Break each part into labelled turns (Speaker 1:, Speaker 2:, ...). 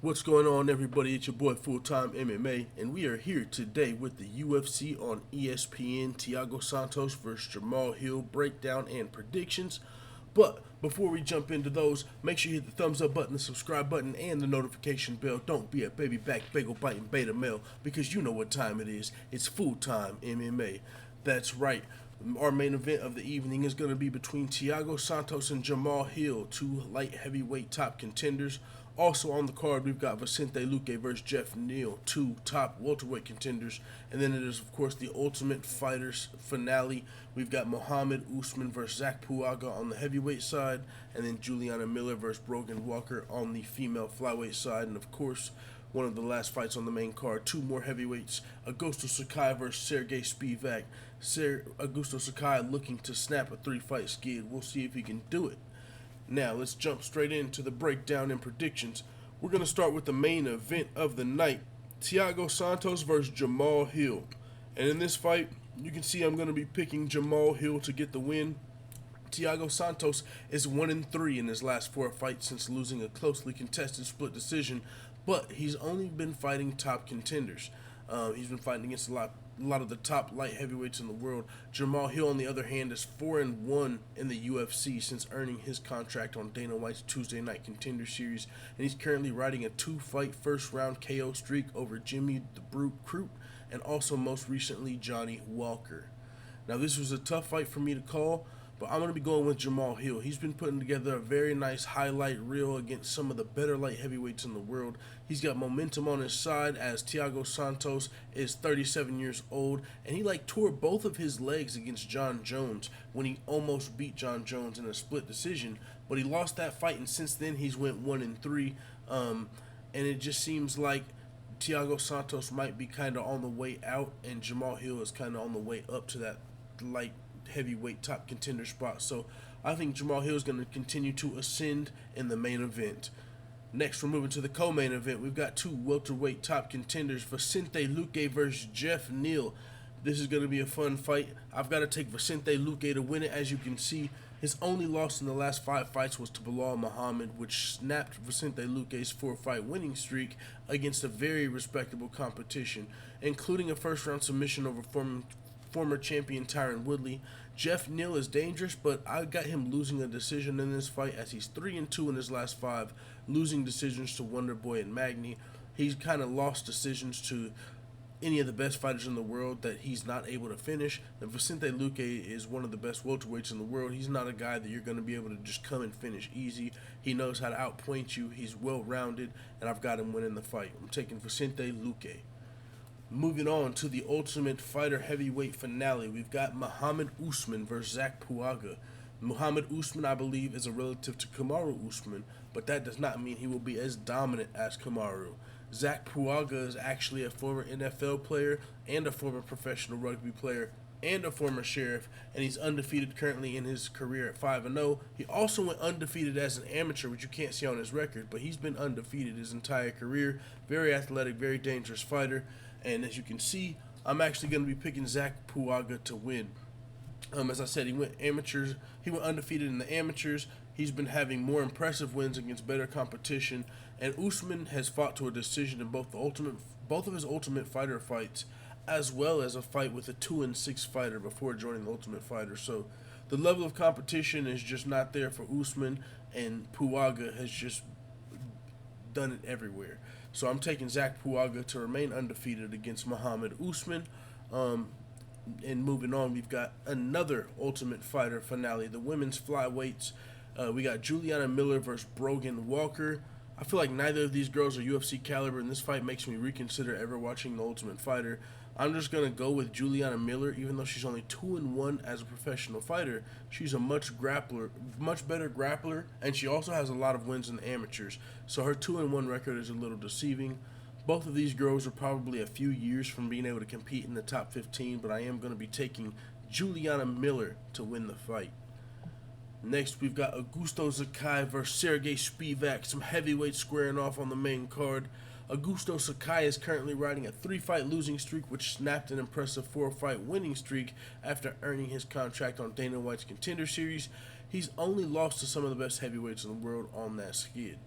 Speaker 1: What's going on, everybody? It's your boy Fulltime MMA, and we are here today with the UFC on ESPN. Thiago Santos versus Jamal Hill breakdown and predictions. But before we jump into those, make sure you hit the thumbs up button, the subscribe button, and the notification bell. Don't be a baby back bagel biting beta male, because you know what time it is. It's Fulltime MMA. That's right. Our main event of the evening is going to be between Thiago Santos and Jamal Hill, two light heavyweight top contenders. Also on the card, we've got Vicente Luque versus Neal, two top welterweight contenders. And then it is, of course, the Ultimate Fighters finale. We've got Mohammed Usman versus Puaga on the heavyweight side, and then Julianna versus Brogan on the female flyweight side. And, of course, one of the last fights on the main card, two more heavyweights, Augusto Sakai versus Sergey Spivak. Augusto Sakai looking to snap a three-fight skid. We'll see if he can do it. Now, let's jump straight into the breakdown and predictions. We're going to start with the main event of the night, Thiago Santos versus Jamal Hill. And in this fight, you can see I'm going to be picking Jamal Hill to get the win. Thiago Santos is 1-3 in his last four fights since losing a closely contested split decision, but he's only been fighting top contenders. He's been fighting against a lot of the top light heavyweights in the world. Jamal Hill, on the other hand, is 4-1 in the UFC since earning his contract on Dana White's Tuesday Night Contender Series, and he's currently riding a two-fight first-round KO streak over Jimmy the Brute Crute and also most recently Johnny Walker. Now, this was a tough fight for me to call, but I'm going to be going with Jamal Hill. He's been putting together a very nice highlight reel against some of the better light heavyweights in the world. He's got momentum on his side as Thiago Santos is 37 years old, and he tore both of his legs against Jon Jones when he almost beat Jon Jones in a split decision, but he lost that fight, and since then he's went 1-3, and it just seems like Thiago Santos might be kind of on the way out, and Jamal Hill is kind of on the way up to that light heavyweight top contender spot. So I think Jamal Hill is going to continue to ascend in the main event. Next, we're moving to the co-main event. We've got two welterweight top contenders, Vicente Luque versus Neal. This is going to be a fun fight. I've got to take Vicente Luque to win it. As you can see, his only loss in the last five fights was to Mohammed, which snapped Vicente Luque's four-fight winning streak against a very respectable competition, including a first-round submission over former champion Tyron Woodley. Neal is dangerous, but I got him losing a decision in this fight as he's 3-2 in his last five, losing decisions to Wonderboy and Magny. He's kind of lost decisions to any of the best fighters in the world that he's not able to finish. And Vicente Luque is one of the best welterweights in the world. He's not a guy that you're going to be able to just come and finish easy. He knows how to outpoint you. He's well-rounded, and I've got him winning the fight. I'm taking Vicente Luque. Moving on to the Ultimate Fighter heavyweight finale, we've got Mohammed Usman versus Puaga. Mohammed Usman, I believe, is a relative to Kamaru Usman, but that does not mean he will be as dominant as Kamaru. Puaga is actually a former NFL player and a former professional rugby player and a former sheriff, and he's undefeated currently in his career at 5-0. He also went undefeated as an amateur, which you can't see on his record, but he's been undefeated his entire career. Very athletic, very dangerous fighter. And as you can see, I'm actually going to be picking Puaga to win. As I said, he went undefeated in the amateurs. He's been having more impressive wins against better competition. And Usman has fought to a decision in both of his Ultimate Fighter fights, as well as a fight with a 2-6 fighter before joining the Ultimate Fighter. So the level of competition is just not there for Usman, and Puaga has just done it everywhere. So I'm taking Puaga to remain undefeated against Mohammed Usman. And moving on, we've got another Ultimate Fighter finale, the women's flyweights. We got Julianna versus Brogan Walker. I feel like neither of these girls are UFC caliber, and this fight makes me reconsider ever watching The Ultimate Fighter. I'm just going to go with Julianna, even though she's only 2-1 as a professional fighter. She's a much better grappler, and she also has a lot of wins in the amateurs. So her 2-1 record is a little deceiving. Both of these girls are probably a few years from being able to compete in the top 15, but I am going to be taking Julianna to win the fight. Next, we've got Augusto Zakai versus Sergey Spivak, some heavyweights squaring off on the main card. Augusto Sakai is currently riding a 3-fight losing streak, which snapped an impressive 4-fight winning streak after earning his contract on Dana White's Contender Series. He's only lost to some of the best heavyweights in the world on that skid.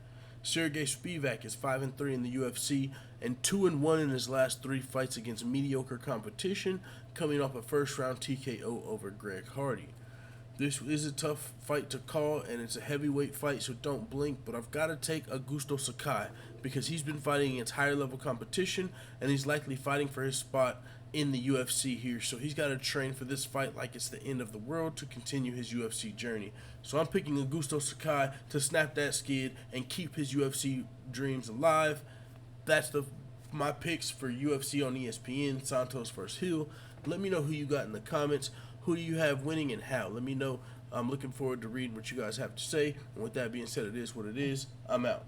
Speaker 1: Sergey Spivak is 5-3 in the UFC and 2-1 in his last 3 fights against mediocre competition, coming off a first-round TKO over Greg Hardy. This is a tough fight to call, and it's a heavyweight fight, so don't blink, but I've got to take Augusto Sakai because he's been fighting against higher-level competition, and he's likely fighting for his spot in the UFC here, so he's got to train for this fight like it's the end of the world to continue his UFC journey. So I'm picking Augusto Sakai to snap that skid and keep his UFC dreams alive. That's my picks for UFC on ESPN, Santos versus Hill. Let me know who you got in the comments. Who do you have winning and how? Let me know. I'm looking forward to reading what you guys have to say. And with that being said, it is what it is. I'm out.